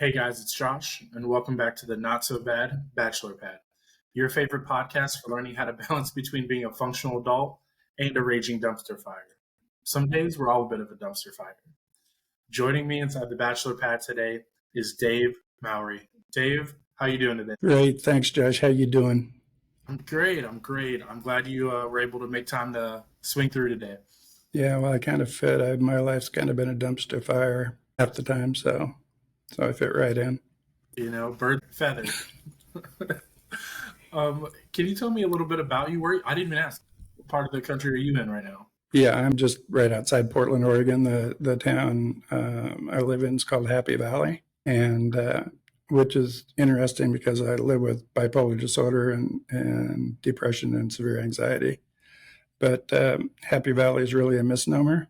Hey guys, it's Josh, and welcome back to the Not So Bad Bachelor Pad, your favorite podcast for learning how to balance between being a functional adult and a raging dumpster fire. Some days we're all a bit of a dumpster fire. Joining me inside the Bachelor Pad today is Dave Mowry. Dave, how you doing today? Great. Thanks, Josh. How you doing? I'm great. I'm great. I'm glad you were able to make time to swing through today. Yeah, well, I kind of fit. My life's kind of been a dumpster fire half the time, so I fit right in. You know, bird feather. Can you tell me a little bit about you? Where I didn't even ask. What part of the country are you in right now? Yeah, I'm just right outside Portland, Oregon. The town I live in is called Happy Valley, and which is interesting because I live with bipolar disorder and depression and severe anxiety. But Happy Valley is really a misnomer.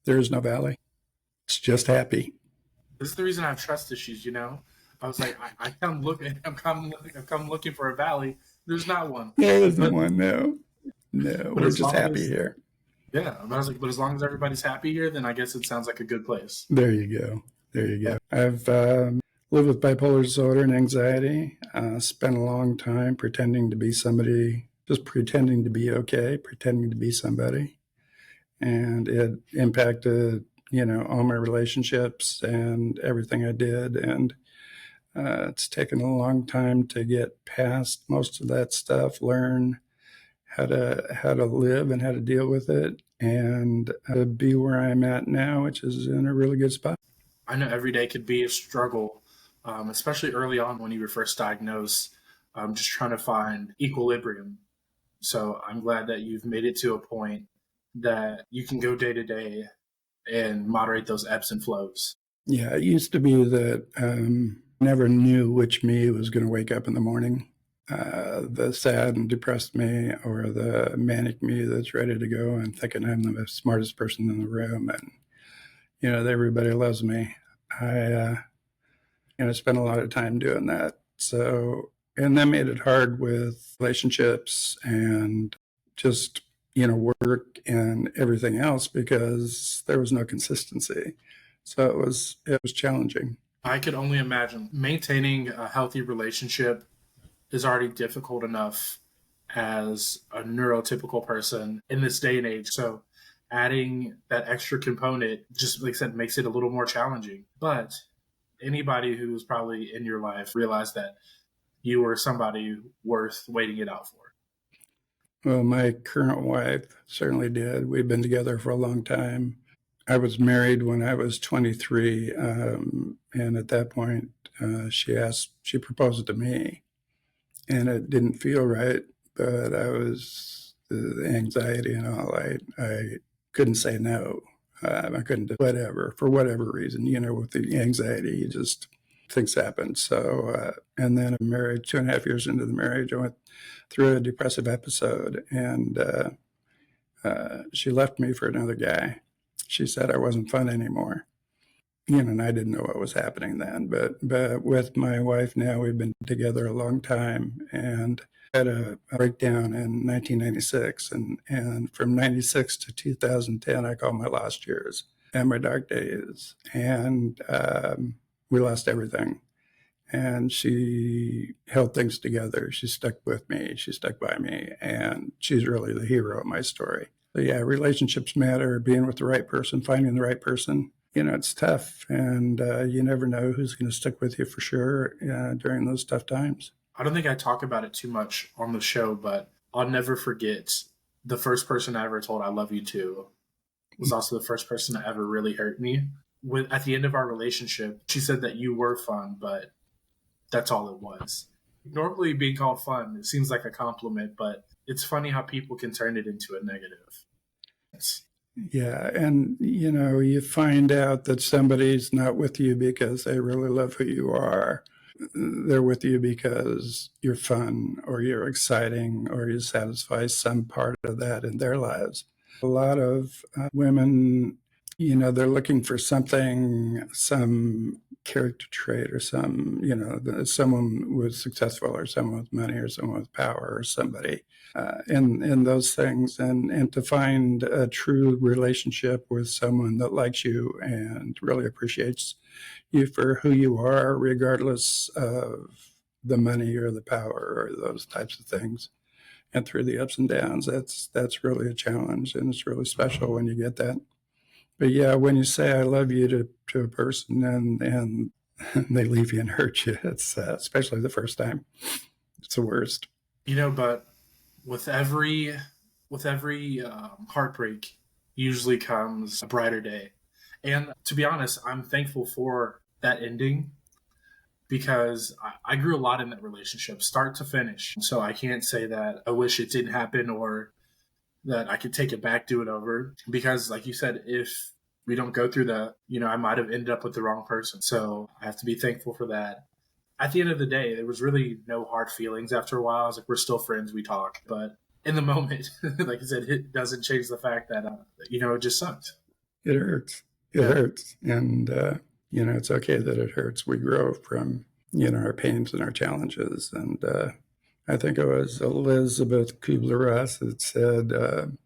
There is no valley. It's just happy. This is the reason I have trust issues. I was like, I come looking, I'm come looking for a valley. There's not one. There isn't But one. No, but we're as just long happy as here. yeah, but I was like, but as long as everybody's happy here, then I guess it sounds like a good place. There you go. There you Yeah. go. I've lived with bipolar disorder and anxiety. Spent a long time pretending to be somebody, just pretending to be okay, pretending to be somebody, and it impacted, all my relationships and everything I did. And it's taken a long time to get past most of that stuff, learn how to live and how to deal with it, and be where I'm at now, which is in a really good spot. I know every day could be a struggle, especially early on when you were first diagnosed. Just trying to find equilibrium. So I'm glad that you've made it to a point that you can go day to day and moderate those ebbs and flows. Yeah, it used to be that never knew which me was going to wake up in the morning, the sad and depressed me, or the manic me that's ready to go and thinking I'm the smartest person in the room, and that everybody loves me. I spent a lot of time doing that. So, and that made it hard with relationships and just work and everything else because there was no consistency. So it was challenging. I could only imagine maintaining a healthy relationship is already difficult enough as a neurotypical person in this day and age. So adding that extra component, just like I said, makes it a little more challenging. But anybody who's probably in your life realized that you were somebody worth waiting it out for. Well, my current wife certainly did. We've been together for a long time. I was married when I was 23, and at that point, she proposed to me, and it didn't feel right. But the anxiety and all. I couldn't say no. I couldn't do whatever for whatever reason. With the anxiety, you just things happen. So, and then I'm married 2.5 years into the marriage. I went through a depressive episode, and she left me for another guy. She said I wasn't fun anymore. And I didn't know what was happening then. But with my wife now, we've been together a long time, and had a breakdown in 1996. And from 96 to 2010, I call my lost years and my dark days. And we lost everything. And she held things together. She stuck with me. She stuck by me. And she's really the hero of my story. So yeah, relationships matter, being with the right person, finding the right person. It's tough, and you never know who's going to stick with you for sure during those tough times. I don't think I talk about it too much on the show, but I'll never forget the first person I ever told I love you to was also the first person that ever really hurt me. At the end of our relationship, she said that you were fun, but that's all it was. Normally being called fun, it seems like a compliment, but it's funny how people can turn it into a negative. Yeah, and you find out that somebody's not with you because they really love who you are. They're with you because you're fun, or you're exciting, or you satisfy some part of that in their lives. A lot of women, they're looking for something, some character trait or someone was successful or someone with money or someone with power or somebody in those things, and to find a true relationship with someone that likes you and really appreciates you for who you are, regardless of the money or the power or those types of things. And through the ups and downs, that's really a challenge, and it's really special when you get that. But yeah, when you say I love you to a person and they leave you and hurt you, it's especially the first time, it's the worst. But with every heartbreak usually comes a brighter day. And to be honest, I'm thankful for that ending because I grew a lot in that relationship, start to finish. So I can't say that I wish it didn't happen or that I could take it back, do it over. Because, like you said, if we don't go through that, I might have ended up with the wrong person. So I have to be thankful for that. At the end of the day, there was really no hard feelings after a while. I was like, we're still friends, we talk. But in the moment, like I said, it doesn't change the fact that, it just sucked. It hurts. It hurts. And, it's okay that it hurts. We grow from, our pains and our challenges. And I think it was Elizabeth Kubler-Ross that said, the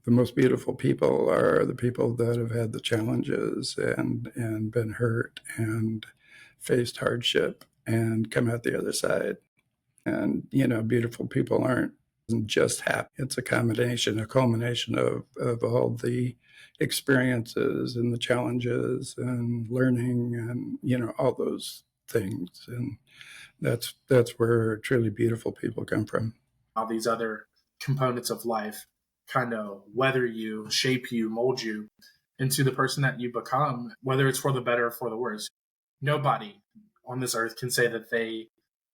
most beautiful people are the people that have had the challenges and been hurt and faced hardship and come out the other side. And, beautiful people aren't just happy. It's a culmination of all the experiences and the challenges and learning and, all those things. And that's where truly beautiful people come from. All these other components of life kind of weather you, shape you, mold you into the person that you become, whether it's for the better or for the worse. Nobody on this earth can say that they,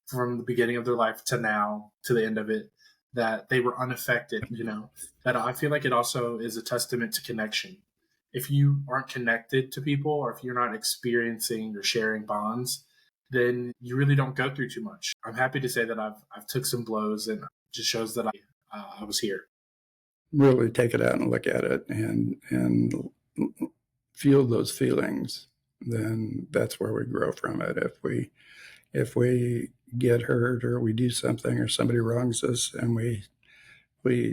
from the beginning of their life to now, to the end of it, that they were unaffected, that I feel like it also is a testament to connection. If you aren't connected to people or if you're not experiencing or sharing bonds, then you really don't go through too much. I'm happy to say that I've took some blows, and it just shows that I was here. Really take it out and look at it and feel those feelings, then that's where we grow from it. If we get hurt or we do something or somebody wrongs us and we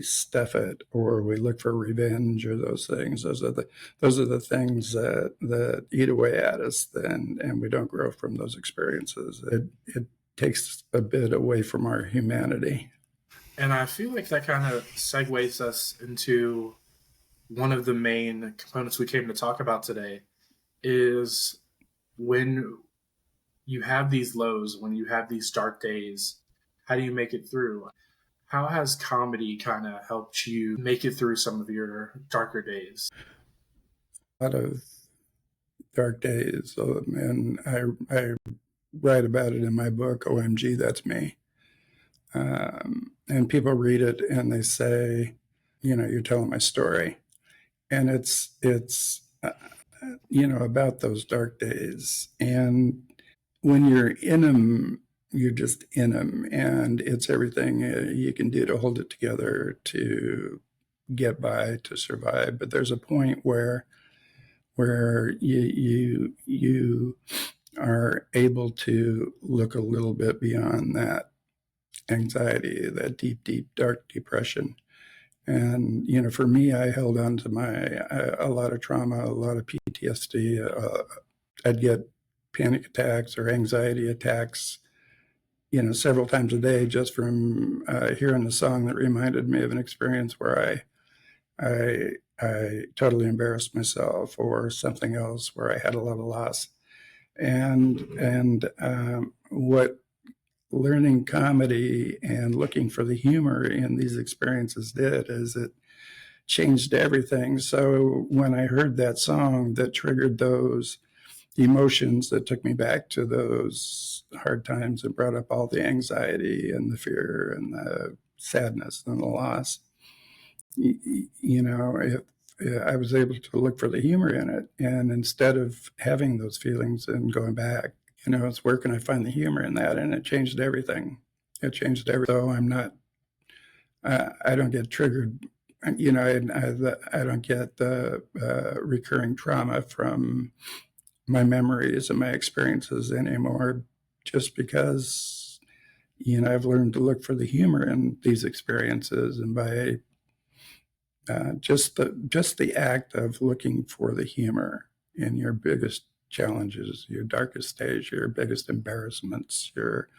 stuff it or we look for revenge or those things, those are the things that eat away at us then, and we don't grow from those experiences. It takes a bit away from our humanity. And I feel like that kind of segues us into one of the main components we came to talk about today is when you have these lows, when you have these dark days, how do you make it through? How has comedy kind of helped you make it through some of your darker days? A lot of dark days, and I write about it in my book, OMG, That's Me. And people read it and they say, you're telling my story. And it's about those dark days. And when you're in them, you're just in them. And it's everything you can do to hold it together, to get by, to survive. But there's a point where you are able to look a little bit beyond that anxiety, that deep, dark depression. And, for me, I held on to a lot of trauma, a lot of PTSD. I'd get panic attacks or anxiety attacks, several times a day just from hearing a song that reminded me of an experience where I totally embarrassed myself or something else where I had a lot of loss. And what learning comedy and looking for the humor in these experiences did is it changed everything. So when I heard that song that triggered those emotions that took me back to those hard times and brought up all the anxiety and the fear and the sadness and the loss, I was able to look for the humor in it. And instead of having those feelings and going back, it's where can I find the humor in that? And it changed everything. It changed everything. So I'm not, I don't get triggered. I don't get the recurring trauma from my memories and my experiences anymore, just because, I've learned to look for the humor in these experiences, and by just the act of looking for the humor in your biggest challenges, your darkest days, your biggest embarrassments, your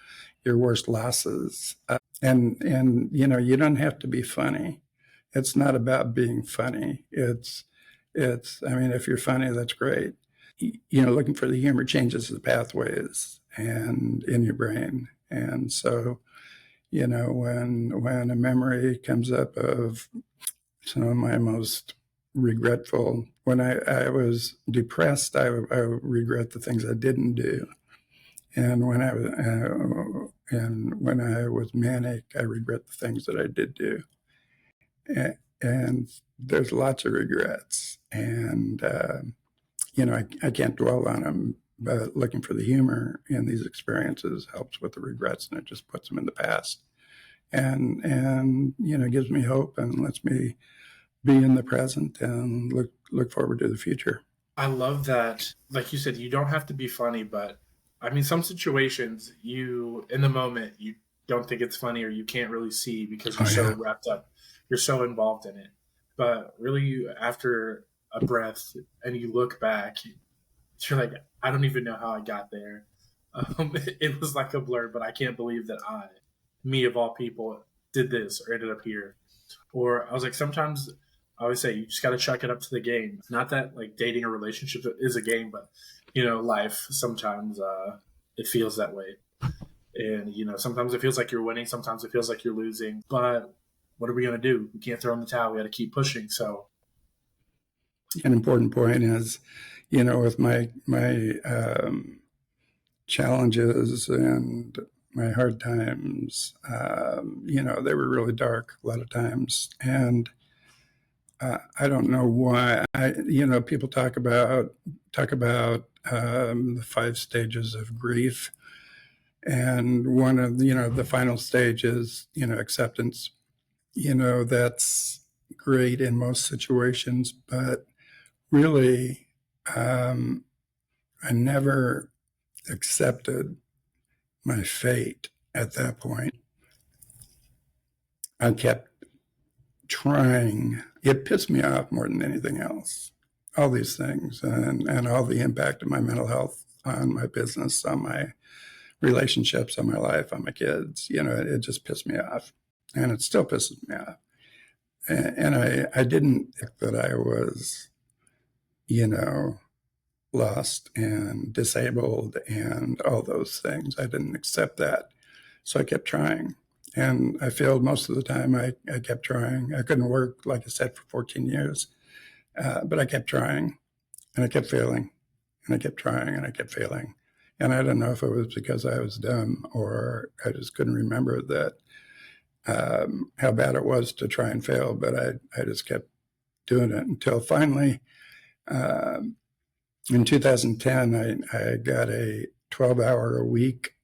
worst losses, and you don't have to be funny. It's not about being funny. It's I mean, if you're funny, that's great. Looking for the humor changes the pathways and in your brain, and so when a memory comes up of some of my most regretful, when I was depressed, I regret the things I didn't do, and when I was manic, I regret the things that I did do, and there's lots of regrets, and I can't dwell on them. But looking for the humor in these experiences helps with the regrets, and it just puts them in the past, and gives me hope and lets me be in the present and look forward to the future. I love that. Like you said, you don't have to be funny, but I mean, some situations you, in the moment, you don't think it's funny or you can't really see because you're Oh so yeah, wrapped up, you're so involved in it. But really, after a breath and you look back, you're like, I don't even know how I got there. It was like a blur, but I can't believe that me of all people, did this or ended up here. Or I was like, sometimes I always say you just got to chuck it up to the game. Not that like dating or relationship is a game, but life sometimes it feels that way. And sometimes it feels like you're winning, sometimes it feels like you're losing. But what are we gonna do? We can't throw in the towel. We got to keep pushing. So an important point is, with my challenges and my hard times, they were really dark a lot of times, and I don't know why. People talk about the 5 stages of grief, and one of the final stage is acceptance. That's great in most situations, but really, I never accepted my fate at that point. I kept trying. It pissed me off more than anything else. All these things and all the impact of my mental health on my business, on my relationships, on my life, on my kids. It just pissed me off. And it still pisses me off. And I didn't think that I was, you know, lost and disabled and all those things. I didn't accept that. So I kept trying. And I failed most of the time. I kept trying. I couldn't work, like I said, for 14 years. But I kept trying and I kept failing. And I kept trying and I kept failing. And I don't know if it was because I was dumb or I just couldn't remember that how bad it was to try and fail. But I just kept doing it until finally, in 2010, I got a 12-hour-a-week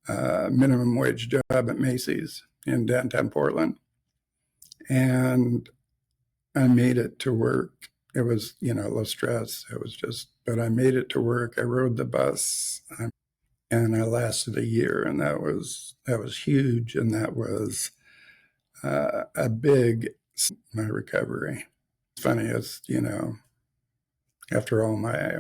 minimum wage job at Macy's in downtown Portland. And I made it to work. It was, low stress. It was just, but I made it to work. I rode the bus and I lasted a year. And that was huge. And that was a big, my recovery. It's funny, after all I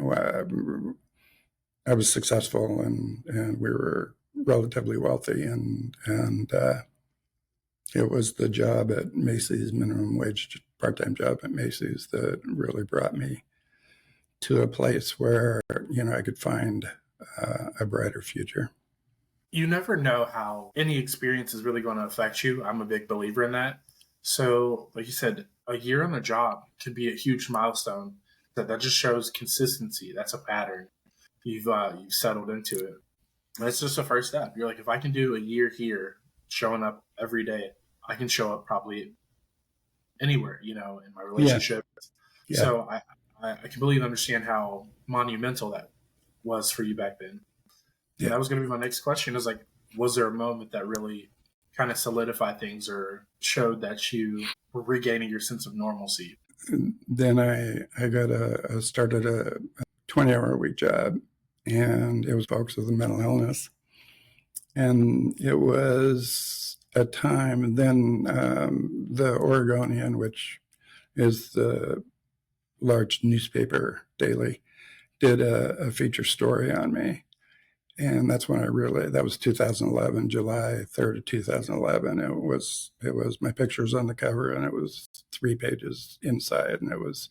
was successful and we were relatively wealthy and it was the job at Macy's, minimum wage part-time job at Macy's, that really brought me to a place where, I could find a brighter future. you never know how any experience is really going to affect you. I'm a big believer in that. So, like you said, a year on the job could be a huge milestone. That just shows consistency. That's a pattern. You've settled into it. And it's just a first step. You're like, if I can do a year here, showing up every day, I can show up probably anywhere. In my Yeah. relationship. Yeah. So I completely understand how monumental that was for you back then. And that was going to be my next question is like, was there a moment that really kind of solidified things or showed that you were regaining your sense of normalcy? Then I started a 20-hour-a-week job, and it was folks with a mental illness. And it was a time then the Oregonian, which is the large newspaper daily, did a feature story on me. And that's when that was 2011, July 3rd of 2011. It was my pictures on the cover, and it was 3 pages inside, and it was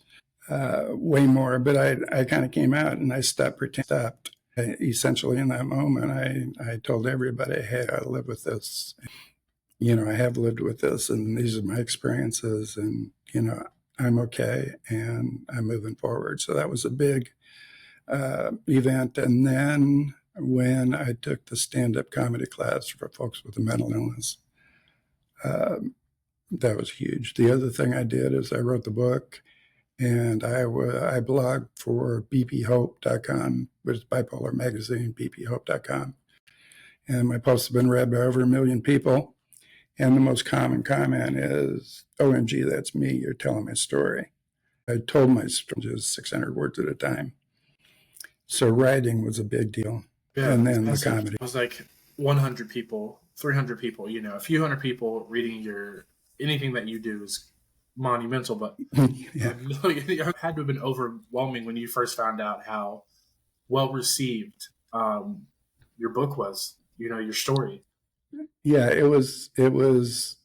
way more. But I kind of came out and I stopped. Essentially in that moment, I told everybody, hey, I live with this. I have lived with this, and these are my experiences, and, I'm okay, and I'm moving forward. So that was a big event. And then when I took the stand-up comedy class for folks with a mental illness, that was huge. The other thing I did is I wrote the book, and I blogged for bphope.com, which is bipolar magazine, bphope.com. And my posts have been read by over 1 million people. And the most common comment is, OMG, that's me, you're telling my story. I told my story just 600 words at a time. So writing was a big deal. Yeah, and then the comedy. It was like 100 people, 300 people, a few hundred people reading anything that you do is monumental, but Yeah. It had to have been overwhelming when you first found out how well received your book was, your story. Yeah, it was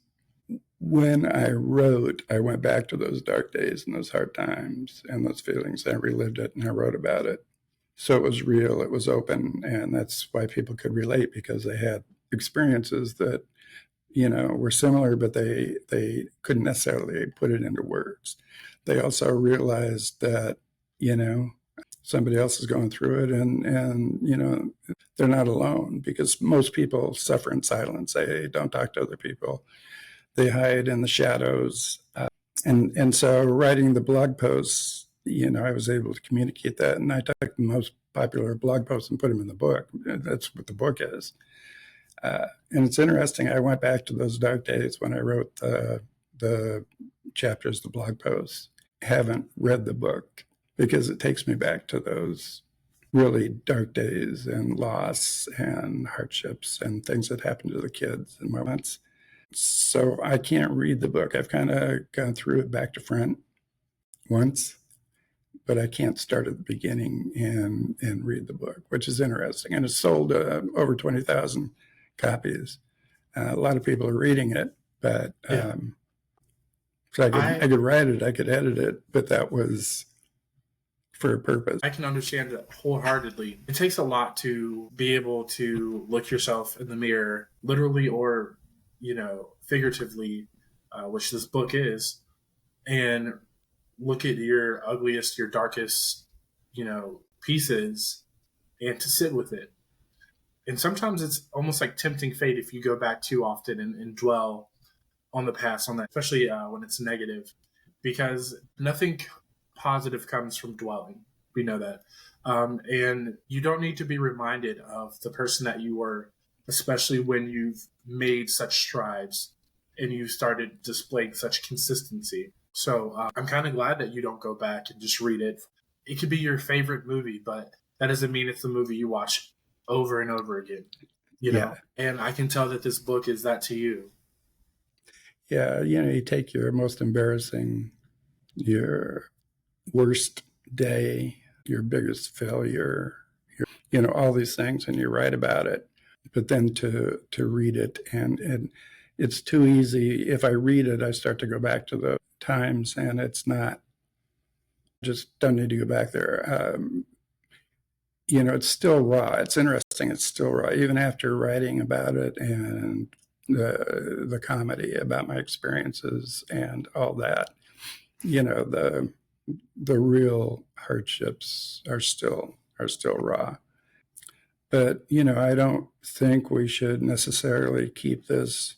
when I wrote, I went back to those dark days and those hard times and those feelings. I relived it and I wrote about it. So it was real, it was open, and that's why people could relate, because they had experiences that, were similar, but they couldn't necessarily put it into words. They also realized that, somebody else is going through it, and they're not alone, because most people suffer in silence. They don't talk to other people. They hide in the shadows. And so writing the blog posts, I was able to communicate that, and I took the most popular blog posts and put them in the book. That's what the book is. And it's interesting. I went back to those dark days when I wrote the chapters, the blog posts. I haven't read the book because it takes me back to those really dark days and loss and hardships and things that happened to the kids and moments. So I can't read the book. I've kind of gone through it back to front once, but I can't start at the beginning and read the book, which is interesting. And it's sold over 20,000 copies. A lot of people are reading it, but so I could write it, I could edit it, but that was for a purpose. I can understand it wholeheartedly. It takes a lot to be able to look yourself in the mirror, literally or, figuratively, which this book is, and look at your ugliest, your darkest, pieces, and to sit with it. And sometimes it's almost like tempting fate if you go back too often and dwell on the past, on that, especially when it's negative, because nothing positive comes from dwelling. We know that. And you don't need to be reminded of the person that you were, especially when you've made such strides and you started displaying such consistency. So I'm kind of glad that you don't go back and just read it. It could be your favorite movie, but that doesn't mean it's the movie you watch over and over again, know? And I can tell that this book is that to you. Yeah. You take your most embarrassing, your worst day, your biggest failure, all these things, and you write about it. But then to read it, and it's too easy. If I read it, I start to go back to the times, and it's not, just don't need to go back there. It's still raw. It's interesting. It's still raw, even after writing about it and the comedy about my experiences and all that. The real hardships are still raw. But, I don't think we should necessarily keep this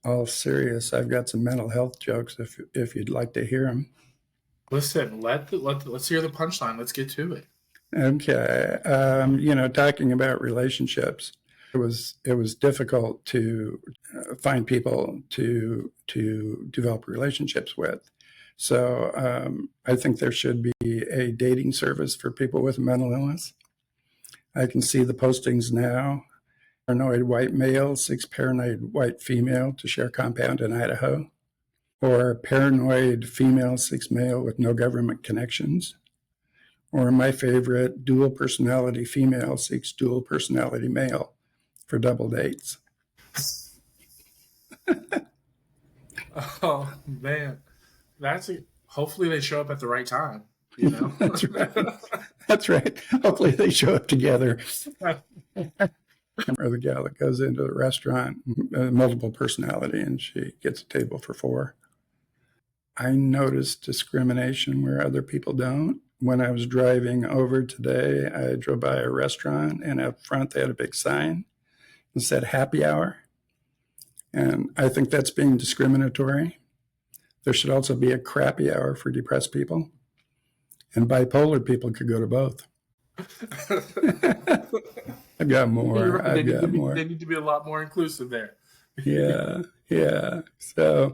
all serious. I've got some mental health jokes if you'd like to hear them. Listen, let's hear the punchline. Let's get to it. Okay. Talking about relationships, it was difficult to find people to develop relationships with. So I think there should be a dating service for people with mental illness. I can see the postings now. Paranoid white male seeks paranoid white female to share compound in Idaho. Or paranoid female seeks male with no government connections. Or my favorite, dual personality female seeks dual personality male for double dates. Oh man, hopefully they show up at the right time. You know, That's right. That's right. Hopefully they show up together. Or the gal that goes into the restaurant, multiple personality, and she gets a table for 4. I noticed discrimination where other people don't. When I was driving over today, I drove by a restaurant, and up front they had a big sign that said happy hour. And I think that's being discriminatory. There should also be a crappy hour for depressed people. And bipolar people could go to both. I've got more. Right. More. They need to be a lot more inclusive there. Yeah. So,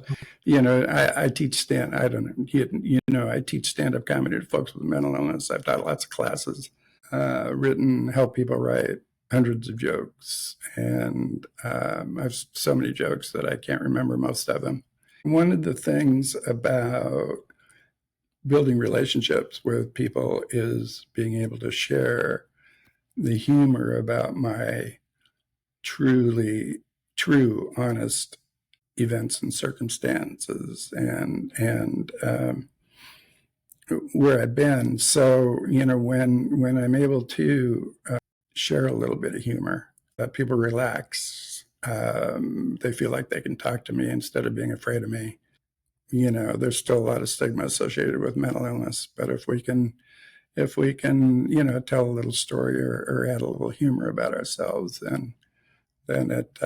I teach I teach stand-up comedy to folks with mental illness. I've taught lots of classes, helped people write hundreds of jokes. And I have so many jokes that I can't remember most of them. One of the things about building relationships with people is being able to share the humor about my true, honest events and circumstances and where I've been. So, when I'm able to share a little bit of humor, people relax. They feel like they can talk to me instead of being afraid of me. There's still a lot of stigma associated with mental illness, but if we can, tell a little story or add a little humor about ourselves, then it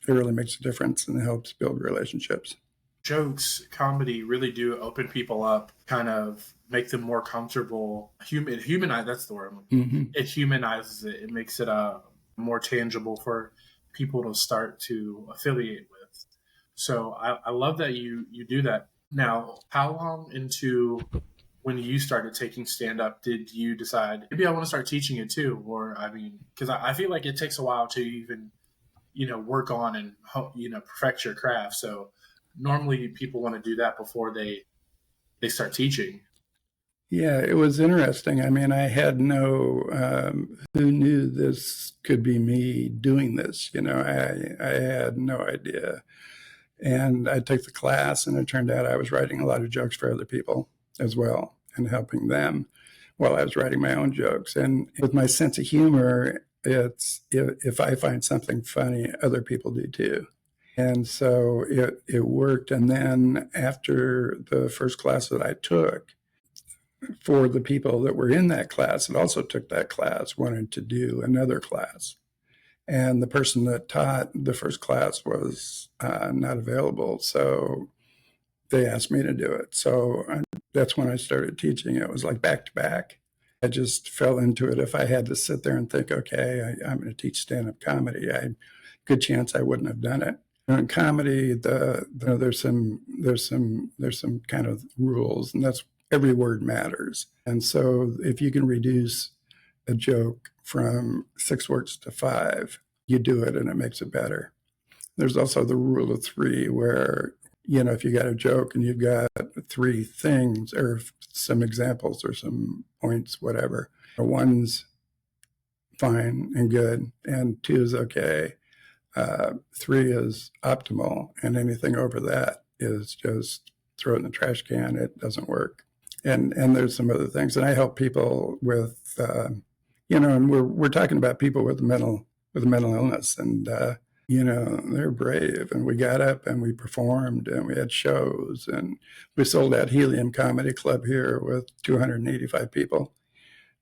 really makes a difference and helps build relationships. Jokes, comedy really do open people up, kind of make them more comfortable. That's the word. Mm-hmm. It humanizes it. It makes it more tangible for people to start to affiliate with. So I love that you do that. Now, how long into when you started taking stand-up did you decide, maybe I want to start teaching it too? Or, because I feel like it takes a while to even, work on and, perfect your craft. So normally people want to do that before they start teaching. Yeah, it was interesting. I had who knew this could be me doing this? I had no idea. And I took the class, and it turned out I was writing a lot of jokes for other people as well and helping them while I was writing my own jokes. And with my sense of humor, it's if I find something funny, other people do too. And so it worked. And then after the first class that I took, for the people that were in that class that also took that class wanted to do another class. And the person that taught the first class was not available. So they asked me to do it. So that's when I started teaching. It was like back to back. I just fell into it. If I had to sit there and think, okay, I'm going to teach stand-up comedy, good chance I wouldn't have done it. In comedy, there's some kind of rules, and that's every word matters. And so if you can reduce a joke from 6 words to 5, you do it and it makes it better. There's also the rule of 3 where, if you got a joke and you've got 3 things or some examples or some points, whatever, 1's fine and good and 2 is okay. 3 is optimal, and anything over that is just throw it in the trash can. It doesn't work. And there's some other things. And I help people with, and we're talking about people with mental illness, and they're brave. And we got up and we performed and we had shows, and we sold out Helium Comedy Club here with 285 people.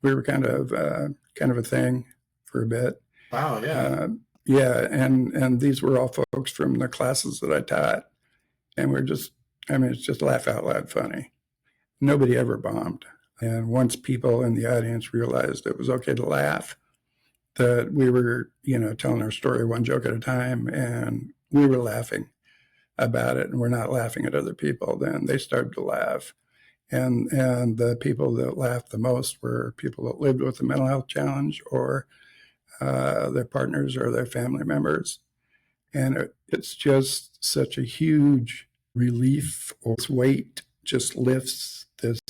We were kind of a thing for a bit. Wow, yeah. Yeah, and these were all folks from the classes that I taught, and we're just, it's just laugh out loud funny. Nobody ever bombed. And once people in the audience realized it was okay to laugh, that we were, telling our story one joke at a time, and we were laughing, about it and we're not laughing at other people, then they started to laugh. And the people that laughed the most were people that lived with a mental health challenge or their partners or their family members. And it's just such a huge relief, or its weight just lifts this,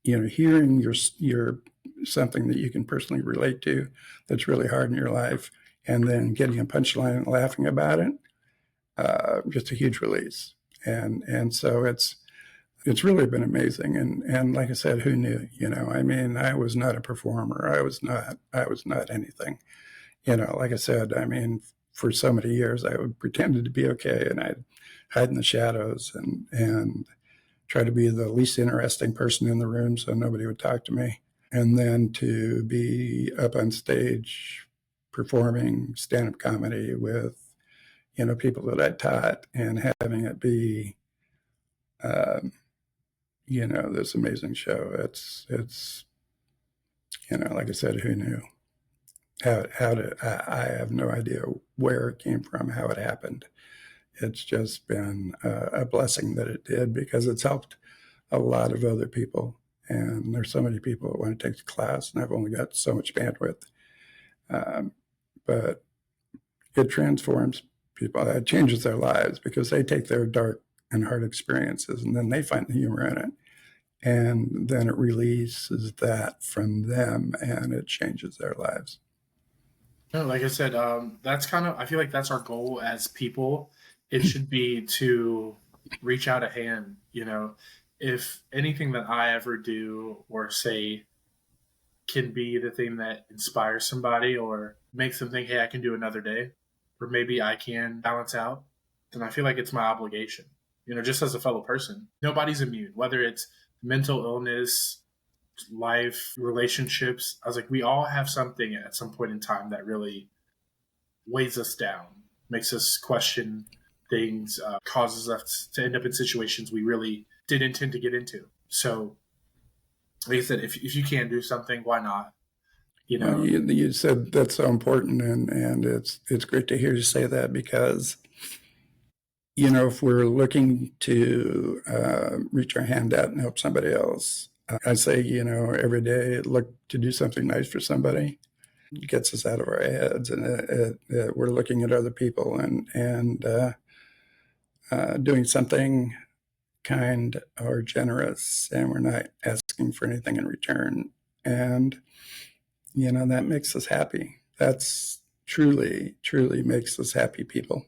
hearing your something that you can personally relate to that's really hard in your life, and then getting a punchline and laughing about it, just a huge release. And so it's really been amazing. And like I said, who knew? I mean, I was not a performer. I was not anything. Like I said, I mean, for so many years, I would pretended to be okay, and I'd hide in the shadows and try to be the least interesting person in the room so nobody would talk to me. And then to be up on stage performing stand-up comedy with, people that I taught, and having it be, this amazing show. It's, like I said, who knew? I have no idea where it came from, how it happened. It's just been a blessing that it did, because it's helped a lot of other people. And there's so many people that want to take the class, and I've only got so much bandwidth. But it transforms people. It changes their lives, because they take their dark and hard experiences and then they find the humor in it. And then it releases that from them and it changes their lives. No, like I said, I feel like that's our goal as people. It should be to reach out a hand. If anything that I ever do or say can be the thing that inspires somebody or makes them think, hey, I can do another day, or maybe I can balance out, then I feel like it's my obligation, just as a fellow person. Nobody's immune, whether it's mental illness, life, relationships. I was like, we all have something at some point in time that really weighs us down, makes us question things, causes us to end up in situations we really didn't intend to get into. So, like I said, if you can do something, why not? Well, you said that's so important, and it's great to hear you say that, because if we're looking to reach our hand out and help somebody else, I say, every day look to do something nice for somebody. It gets us out of our heads, and we're looking at other people and doing something kind or generous, and we're not asking for anything in return. And that makes us happy. That's truly makes us happy people.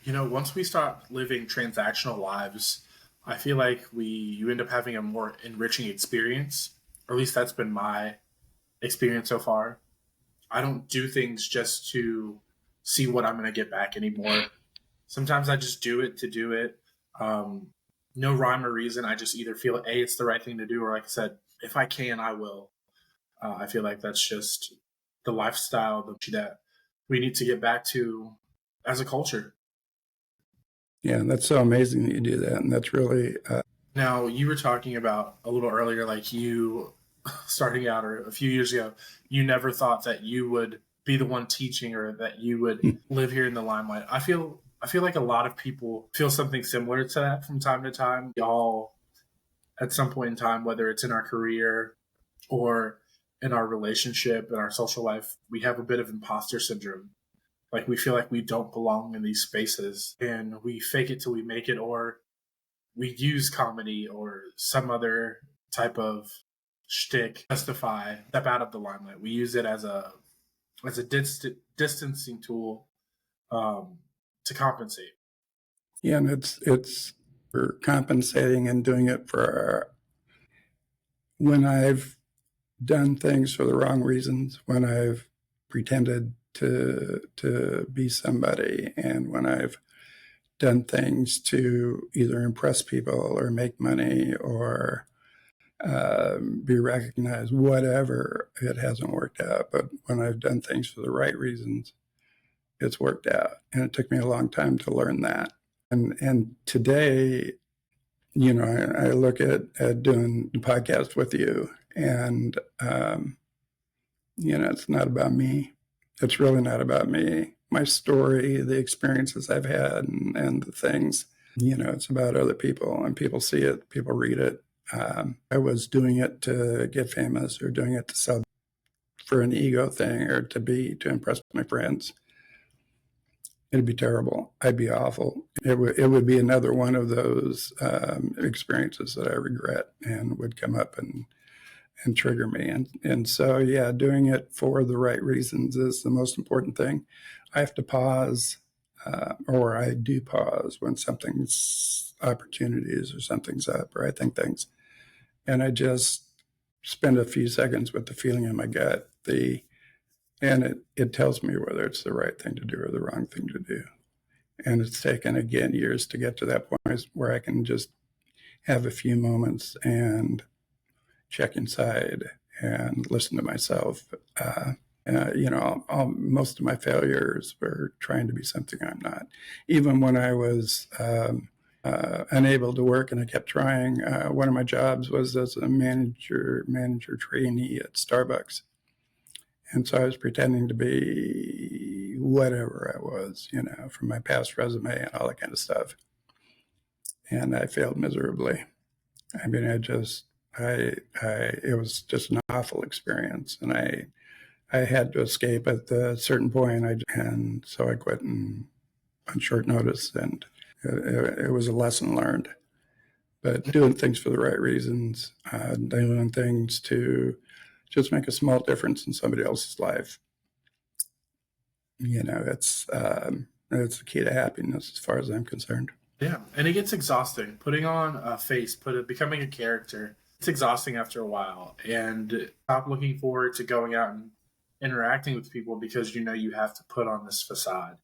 Once we start living transactional lives, I feel like you end up having a more enriching experience. Or at least that's been my experience so far. I don't do things just to see what I'm going to get back anymore. Sometimes I just do it to do it. No rhyme or reason. I just either feel it's the right thing to do, or like I said, if I can, I will. I feel like that's just the lifestyle that we need to get back to as a culture. Yeah, that's so amazing that you do that, and that's really. Now, you were talking about a little earlier, like you starting out, or a few years ago, you never thought that you would be the one teaching, or that you would live here in the limelight. I feel like a lot of people feel something similar to that from time to time. We all, at some point in time, whether it's in our career or in our relationship, in our social life, we have a bit of imposter syndrome. Like, we feel like we don't belong in these spaces, and we fake it till we make it, or we use comedy or some other type of shtick to justify step out of the limelight. We use it as a distancing tool to compensate. Yeah, and it's for compensating and doing it when I've done things for the wrong reasons, when I've pretended to be somebody, and when I've done things to either impress people or make money or be recognized, whatever, it hasn't worked out. But when I've done things for the right reasons, it's worked out. And it took me a long time to learn that. And today, I look at doing the podcast with you, and it's not about me. It's really not about me. my story, the experiences I've had, and the things. It's about other people, and people see it, people read it. I was doing it to get famous or doing it to sell for an ego thing or to impress my friends. It'd be terrible. I'd be awful. It would be another one of those experiences that I regret and would come up and trigger me. And so, yeah, doing it for the right reasons is the most important thing. I have to pause, or I do pause when something's opportunities or something's up, or I think things. And I just spend a few seconds with the feeling in my gut, and it tells me whether it's the right thing to do or the wrong thing to do. And it's taken, again, years to get to that point where I can just have a few moments and check inside and listen to myself. Most of my failures were trying to be something I'm not. Even when I was unable to work and I kept trying, one of my jobs was as a manager trainee at Starbucks. And so I was pretending to be whatever I was, from my past resume and all that kind of stuff. And I failed miserably. I mean, it was just an awful experience. And I had to escape at a certain point. And so I quit on short notice, and it was a lesson learned. But doing things for the right reasons, doing things to just make a small difference in somebody else's life. It's the key to happiness as far as I'm concerned. Yeah, and it gets exhausting. Putting on a face, becoming a character, it's exhausting after a while. And stop looking forward to going out and interacting with people because you have to put on this facade.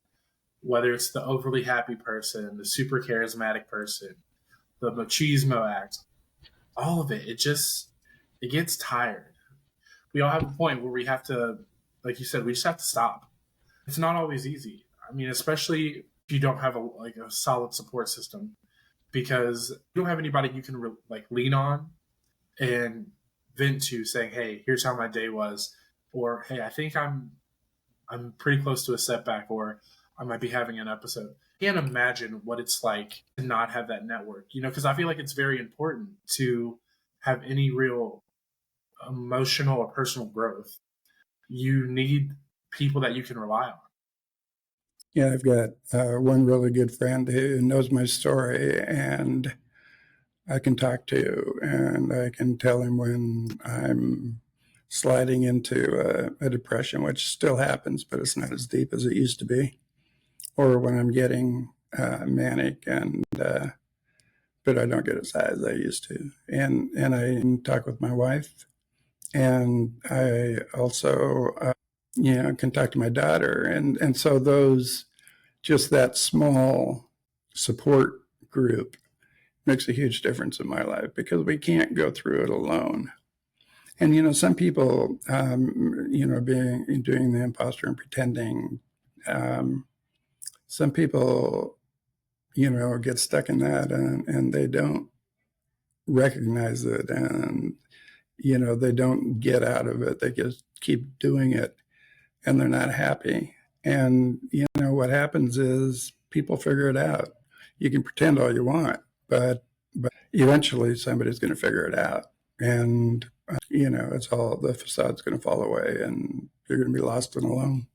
Whether it's the overly happy person, the super charismatic person, the machismo act, all of it, it gets tired. We all have a point where we have to, like you said, we just have to stop. It's not always easy. I mean, especially if you don't have a solid support system, because you don't have anybody you can lean on and vent to, saying, "Hey, here's how my day was," or "Hey, I think I'm pretty close to a setback," or "I might be having an episode." I can't imagine what it's like to not have that network, because I feel like it's very important to have any real emotional or personal growth. You need people that you can rely on. Yeah, I've got one really good friend who knows my story, and I can talk to, and I can tell him when I'm sliding into a depression, which still happens, but it's not as deep as it used to be, or when I'm getting manic, and but I don't get as high as I used to. And I can talk with my wife, and I also can talk to my daughter, and so just that small support group makes a huge difference in my life, because we can't go through it alone. And some people doing the imposter and pretending, some people get stuck in that, and they don't recognize it, and they don't get out of it. They just keep doing it, and they're not happy. And what happens is people figure it out. You can pretend all you want, but eventually somebody's going to figure it out, and it's all, the facade's going to fall away, and you're going to be lost and alone.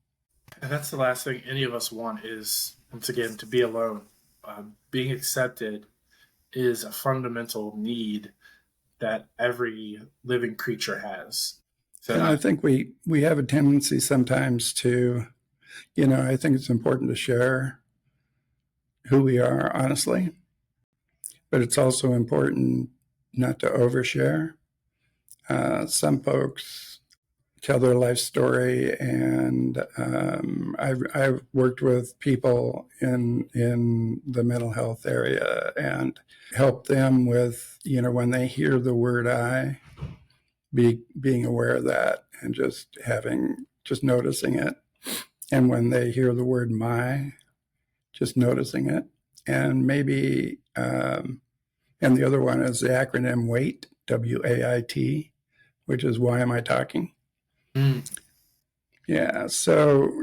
And that's the last thing any of us want, is, once again, to be alone. Being accepted is a fundamental need that every living creature has. So, and I think we have a tendency sometimes to, I think it's important to share who we are honestly, but it's also important not to overshare. Some folks tell their life story, and I've worked with people in the mental health area and helped them with, when they hear the word "I," being aware of that, and just noticing it. And when they hear the word "my," just noticing it. And maybe, and the other one is the acronym WAIT, WAIT, which is why am I talking? Yeah. So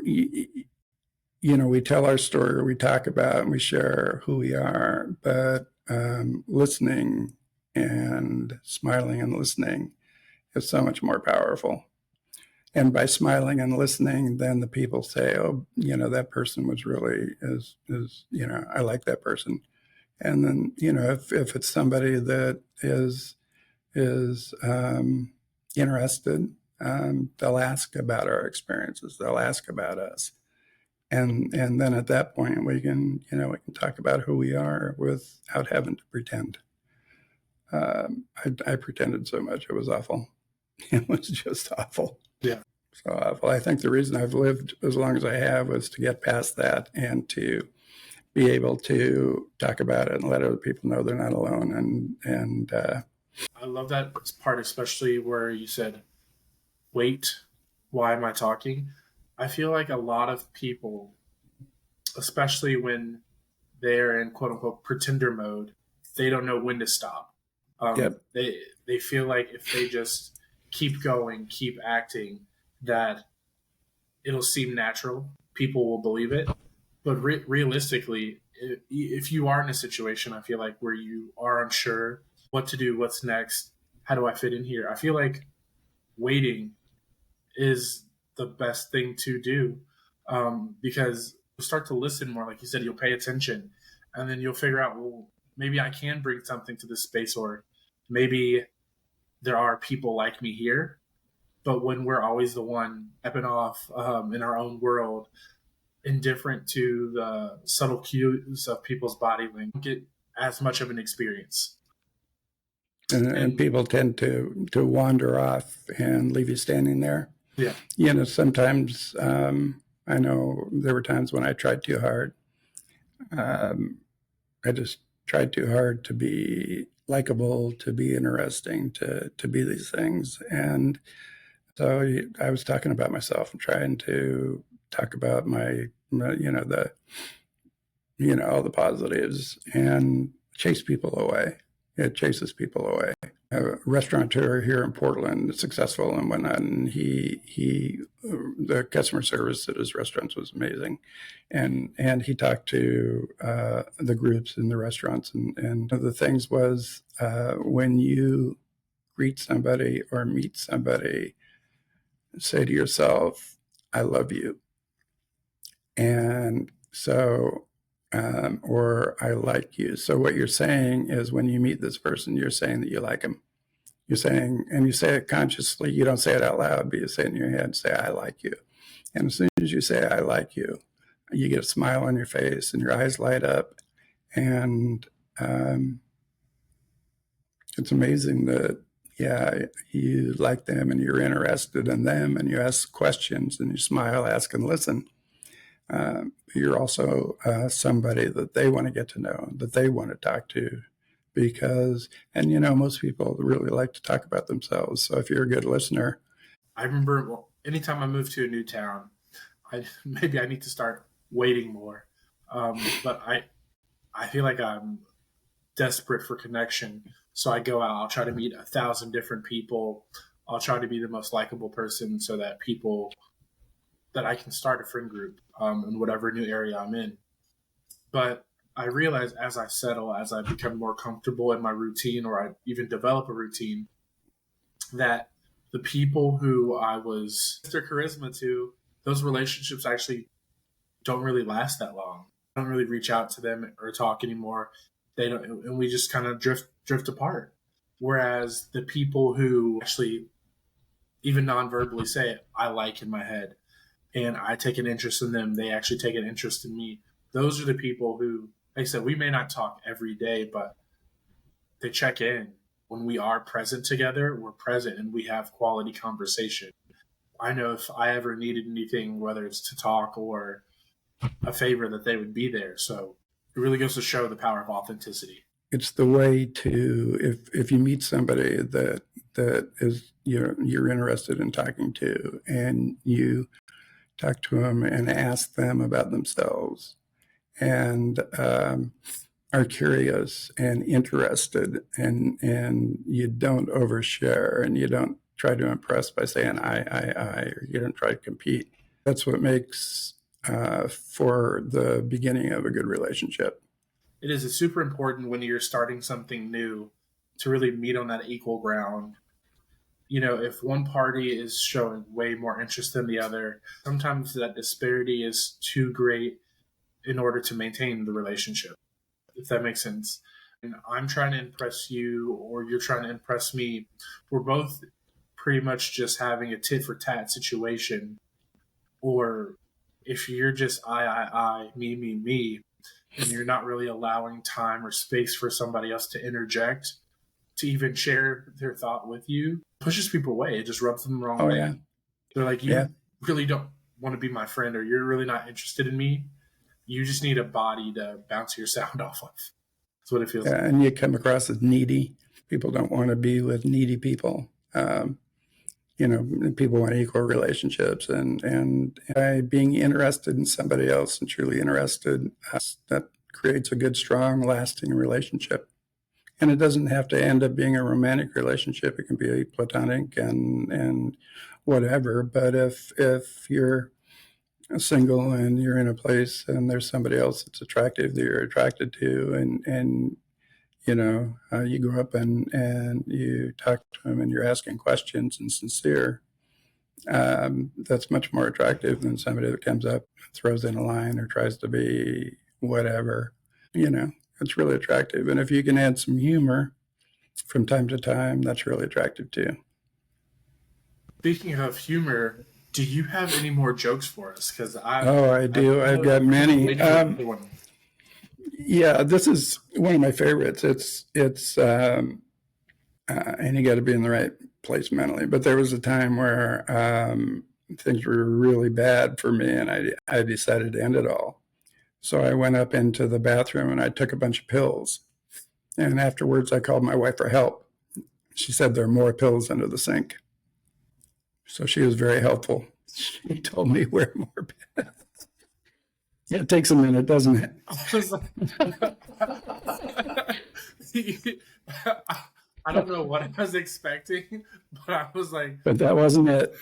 we tell our story, we talk about and we share who we are, but listening and smiling and listening is so much more powerful. And by smiling and listening, then the people say, oh, that person was really I like that person. And then, if it's somebody that is interested, they'll ask about our experiences. They'll ask about us. And then at that point we can talk about who we are without having to pretend. I pretended so much. It was awful. It was just awful. Yeah. So awful. I think the reason I've lived as long as I have was to get past that and to be able to talk about it and let other people know they're not alone. And I love that part, especially where you said, wait, why am I talking? I feel like a lot of people, especially when they're in quote unquote pretender mode, they don't know when to stop. Yep. They feel like if they just keep going, keep acting, that it'll seem natural. People will believe it. But realistically, if you are in a situation, I feel like where you are unsure what to do, what's next, how do I fit in here? I feel like waiting is the best thing to do, because you'll start to listen more. Like you said, you'll pay attention, and then you'll figure out, well, maybe I can bring something to this space, or maybe there are people like me here. But when we're always the one stepping off in our own world, indifferent to the subtle cues of people's body language, get as much of an experience. And people tend to wander off and leave you standing there. Yeah. Sometimes I know there were times when I tried too hard. I just tried too hard to be likable, to be interesting, to be these things. And so I was talking about myself and trying to talk about my all the positives, and chase people away. It chases people away. A restaurateur here in Portland, successful and whatnot, and the customer service at his restaurants was amazing, and he talked to the groups in the restaurants, and one of the things was when you greet somebody or meet somebody, say to yourself, I love you. And so, or I like you. So what you're saying is when you meet this person, you're saying that you like him. You're saying, and you say it consciously, you don't say it out loud, but you say it in your head, say, I like you. And as soon as you say, I like you, you get a smile on your face and your eyes light up. And it's amazing that, you like them and you're interested in them and you ask questions and you smile, ask and listen. You're also somebody that they want to get to know, that they want to talk to, because, and most people really like to talk about themselves. So if you're a good listener. I remember anytime I move to a new town, maybe I need to start waiting more. But I feel like I'm desperate for connection. So I go out, I'll try to meet 1,000 different people. I'll try to be the most likable person so that I can start a friend group in whatever new area I'm in. But I realize as I settle, as I become more comfortable in my routine, or I even develop a routine, that the people who I was their charisma to, those relationships actually don't really last that long. I don't really reach out to them or talk anymore. They don't, and we just kind of drift apart. Whereas the people who actually, even non-verbally, say it, I like in my head, and I take an interest in them, they actually take an interest in me. Those are the people who, like I said, we may not talk every day, but they check in. When we are present together, we're present and we have quality conversation. I know if I ever needed anything, whether it's to talk or a favor, that they would be there. So it really goes to show the power of authenticity. It's the way to, if you meet somebody that is you're interested in talking to, and you talk to them and ask them about themselves, and are curious and interested, and you don't overshare, and you don't try to impress by saying I, or you don't try to compete. That's what makes for the beginning of a good relationship. It is super important when you're starting something new to really meet on that equal ground. If one party is showing way more interest than the other, sometimes that disparity is too great in order to maintain the relationship, if that makes sense. And I'm trying to impress you, or you're trying to impress me. We're both pretty much just having a tit for tat situation. Or if you're just me, and you're not really allowing time or space for somebody else to interject, to even share their thought with you, pushes people away. It just rubs them the wrong Oh, way. yeah. They're like, Yeah. you really don't want to be my friend, or you're really not interested in me. You just need a body to bounce your sound off of. That's what it feels like. And you come across as needy. People don't want to be with needy people. People want equal relationships, and by being interested in somebody else and truly interested, that creates a good, strong, lasting relationship. And it doesn't have to end up being a romantic relationship. It can be platonic and whatever. But if you're single and you're in a place and there's somebody else that's attractive that you're attracted to, and you go up and you talk to them and you're asking questions and sincere, that's much more attractive than somebody that comes up, throws in a line, or tries to be whatever. It's really attractive. And if you can add some humor from time to time, that's really attractive too. Speaking of humor, do you have any more jokes for us? Because I do. I've got many. Yeah, this is one of my favorites. It's and you got to be in the right place mentally. But there was a time where things were really bad for me, and I decided to end it all. So I went up into the bathroom and I took a bunch of pills. And afterwards, I called my wife for help. She said there are more pills under the sink. So she was very helpful. She told me where more pills. It takes a minute, doesn't it? I don't know what I was expecting, but I was like, but that wasn't it.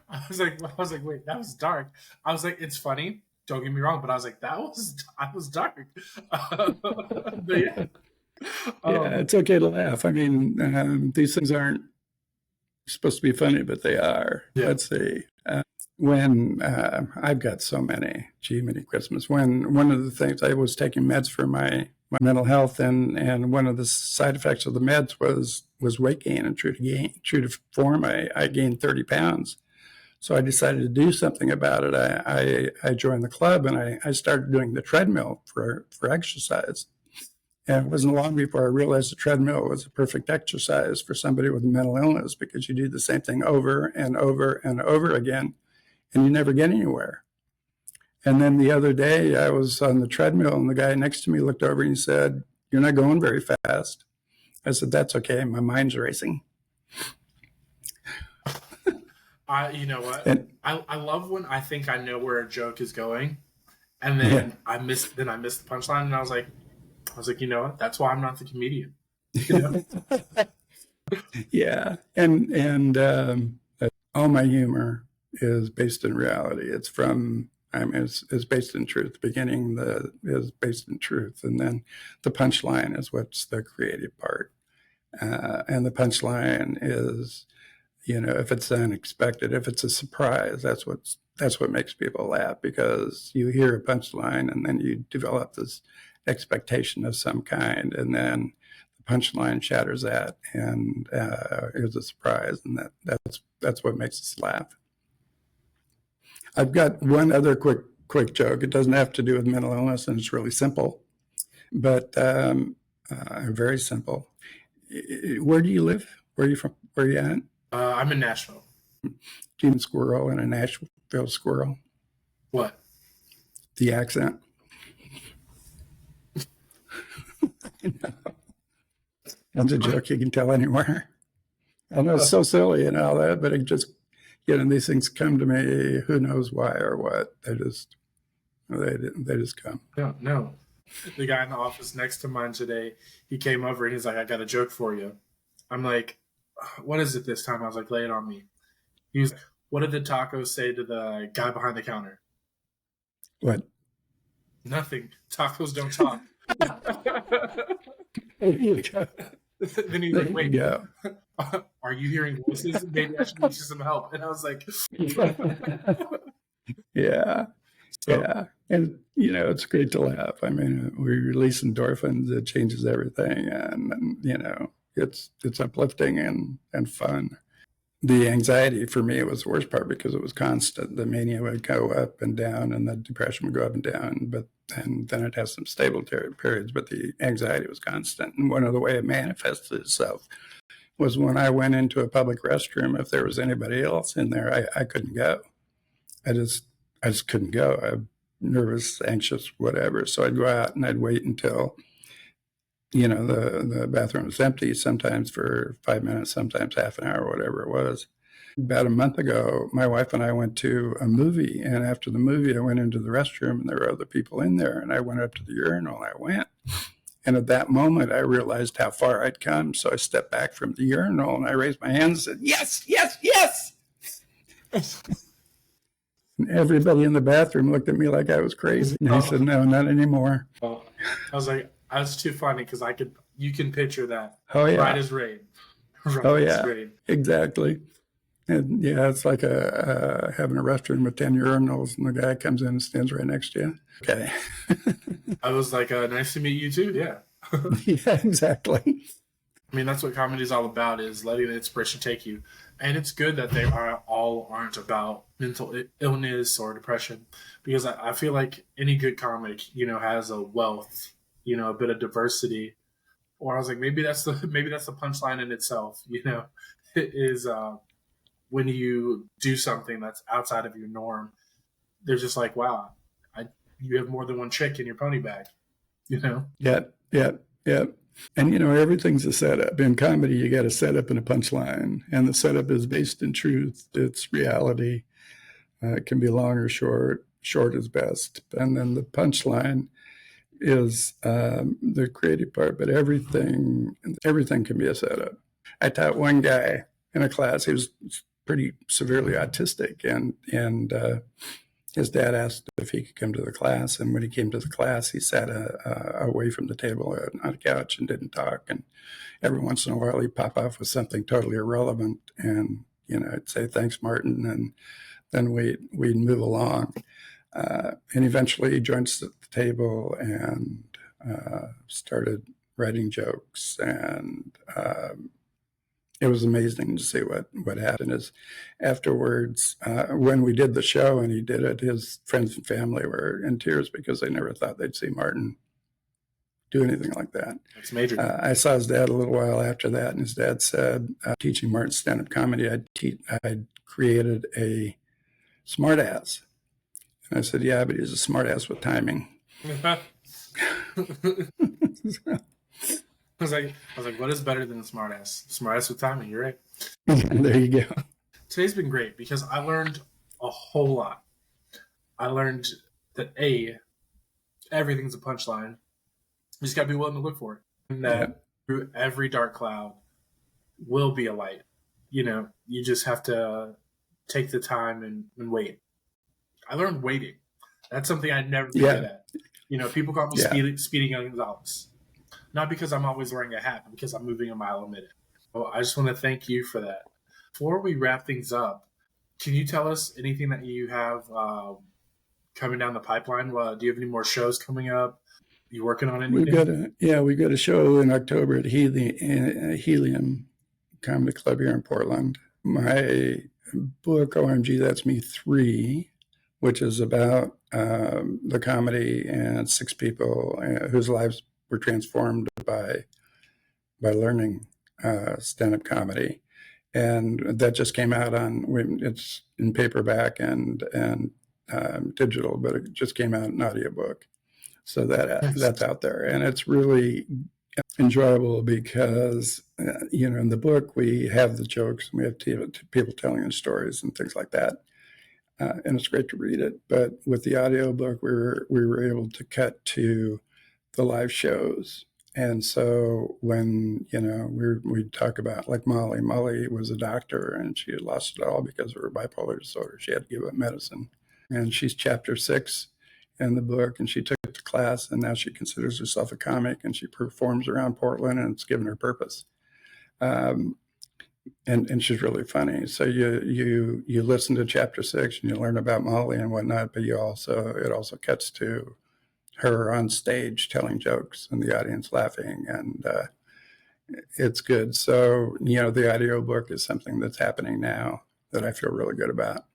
I was like, wait, that was dark. I was like, it's funny. Don't get me wrong, but I was like, I was dark. But yeah. Yeah, it's okay to laugh. I mean, these things aren't supposed to be funny, but they are. Yeah. Let's see. When I've got so many, many Christmas. When one of the things, I was taking meds for my mental health, and one of the side effects of the meds was weight gain. And true to form, I gained 30 pounds. So I decided to do something about it. I joined the club, and I started doing the treadmill for exercise. And it wasn't long before I realized the treadmill was a perfect exercise for somebody with a mental illness, because you do the same thing over and over and over again, and you never get anywhere. And then the other day I was on the treadmill, and the guy next to me looked over and he said, "You're not going very fast." I said, "That's okay. My mind's racing." You know what? I love when I think I know where a joke is going, and then I missed the punchline, and I was like, you know what? That's why I'm not the comedian. You know? Yeah, and all my humor is based in reality. It's based in truth. The beginning is based in truth, and then the punchline is what's the creative part. And the punchline is, if it's unexpected, if it's a surprise, that's what makes people laugh, because you hear a punchline and then you develop this expectation of some kind, and then the punchline shatters that, and it's a surprise, and that's what makes us laugh. I've got one other quick joke. It doesn't have to do with mental illness, and it's really simple, but very simple. Where do you live? Where are you from? Where are you at? I'm in Nashville. Demon squirrel and a Nashville squirrel. What? The accent. That's a joke you can tell anywhere. I know it's so silly and all that, but it just, these things come to me, who knows why or what. They just come. No. The guy in the office next to mine today, he came over and he's like, "I got a joke for you." I'm like, "What is it this time?" I was like, "Lay it on me." He was like, "What did the tacos say to the guy behind the counter?" What? Nothing. Tacos don't talk. There you go. Then he's There like, you wait, go. are you hearing voices? Maybe I should get you some help. And I was like, Yeah. so Yeah. And, it's great to laugh. I mean, we release endorphins, it changes everything. And it's uplifting and fun. The anxiety for me was the worst part because it was constant. The mania would go up and down and the depression would go up and down, and then it has some stable periods, but the anxiety was constant. And one of the way it manifested itself was when I went into a public restroom, if there was anybody else in there, I couldn't go. I just couldn't go. I'm nervous, anxious, whatever. So I'd go out and I'd wait until, the bathroom was empty, sometimes for 5 minutes, sometimes half an hour, whatever it was. About a month ago, my wife and I went to a movie, and after the movie, I went into the restroom, and there were other people in there, and I went up to the urinal, and I went. And at that moment, I realized how far I'd come, so I stepped back from the urinal, and I raised my hands and said, yes, yes, yes! And everybody in the bathroom looked at me like I was crazy. And I said, no, not anymore. well, I was like, I was too funny because you can picture that. Oh, yeah. Right as rain. Right Oh, as yeah. rain. Exactly. And yeah, it's like having a restroom with 10 urinals and the guy comes in and stands right next to you. Okay. I was like, nice to meet you too. Yeah. Yeah, exactly. I mean, that's what comedy is all about, is letting the inspiration take you. And it's good that they aren't about mental illness or depression, because I feel like any good comic, has a wealth, a bit of diversity. Or I was like, maybe that's the punchline in itself, it is when you do something that's outside of your norm, they're just like, wow, you have more than one chick in your pony bag, Yeah, yeah, yeah. And, everything's a setup. In comedy, you got a setup and a punchline. And the setup is based in truth. It's reality. It can be long or short. Short is best. And then the punchline is the creative part. But everything can be a setup. I taught one guy in a class. He was pretty severely autistic. And his dad asked if he could come to the class, and when he came to the class, he sat away from the table on a couch and didn't talk. And every once in a while, he'd pop off with something totally irrelevant, and I'd say thanks, Martin, and then we'd move along. And eventually, he joined us at the table and started writing jokes, and it was amazing to see what happened. Is afterwards, when we did the show and he did it, his friends and family were in tears because they never thought they'd see Martin do anything like that. It's major. I saw his dad a little while after that, and his dad said, teaching Martin stand-up comedy, I'd created a smartass. And I said, yeah, but he's a smartass with timing. I was like, what is better than a smartass? Smartass with timing. You're right. There you go. Today's been great because I learned a whole lot. I learned that everything's a punchline. You just got to be willing to look for it. And that through every dark cloud will be a light. You just have to take the time and wait. I learned waiting. That's something I'd never been good at. People call me Speedy Gonzalez. Not because I'm always wearing a hat, but because I'm moving a mile a minute. Well, I just want to thank you for that. Before we wrap things up, can you tell us anything that you have coming down the pipeline? Do you have any more shows coming up? Are you working on anything? We've got a show in October at Helium Comedy Club here in Portland. My book, OMG, That's Me 3, which is about the comedy and 6 people whose lives were transformed by learning stand-up comedy, and that just came out it's in paperback and digital, but it just came out in audiobook, so that's out there, and it's really enjoyable because in the book we have the jokes and we have people telling the stories and things like that. And it's great to read it, but with the audiobook we were able to cut to the live shows. And so when, we talk about like Molly was a doctor and she had lost it all because of her bipolar disorder. She had to give up medicine, and she's chapter 6 in the book, and she took it to class, and now she considers herself a comic, and she performs around Portland, and it's given her purpose. And she's really funny. So you listen to chapter 6 and you learn about Molly and whatnot, but it also cuts to her on stage telling jokes and the audience laughing, and it's good. So the audiobook is something that's happening now that I feel really good about.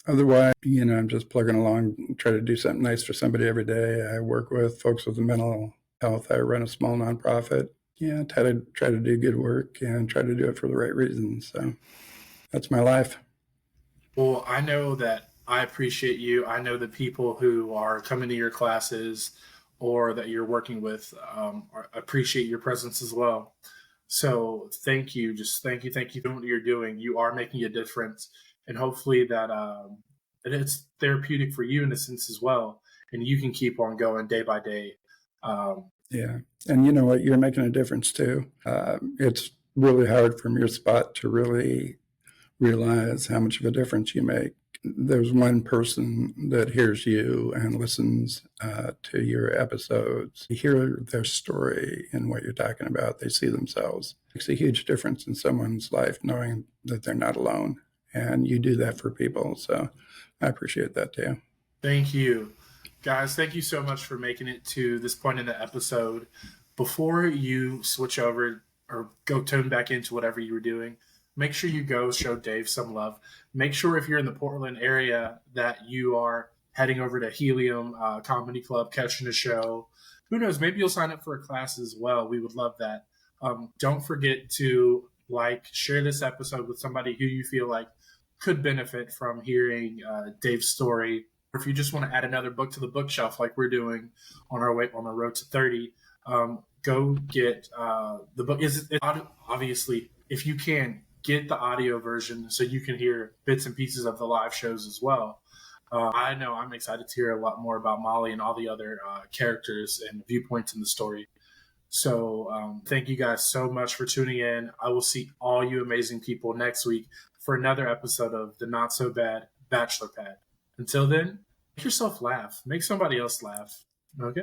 Otherwise, I'm just plugging along, try to do something nice for somebody every day. I work with folks with mental health. I run a small nonprofit. Try to do good work and try to do it for the right reasons. So that's my life. Well, I know that I appreciate you. I know the people who are coming to your classes or that you're working with appreciate your presence as well. So thank you. Just thank you for what you're doing. You are making a difference. And hopefully that it's therapeutic for you in a sense as well. And you can keep on going day by day. Yeah. And you know what? You're making a difference too. It's really hard from your spot to really realize how much of a difference you make. There's one person that hears you and listens to your episodes. You hear their story and what you're talking about. They see themselves. It makes a huge difference in someone's life knowing that they're not alone. And you do that for people. So I appreciate that too. Thank you. Guys, thank you so much for making it to this point in the episode. Before you switch over or go tune back into whatever you were doing, make sure you go show Dave some love. Make sure if you're in the Portland area that you are heading over to Helium Comedy Club, catching a show. Who knows? Maybe you'll sign up for a class as well. We would love that. Don't forget to share this episode with somebody who you feel like could benefit from hearing Dave's story. Or if you just want to add another book to the bookshelf like we're doing on our road to 30, go get the book. Obviously, if you can, get the audio version so you can hear bits and pieces of the live shows as well. I know I'm excited to hear a lot more about Molly and all the other characters and viewpoints in the story. So thank you guys so much for tuning in. I will see all you amazing people next week for another episode of the Not So Bad Bachelor Pad. Until then, make yourself laugh. Make somebody else laugh. Okay?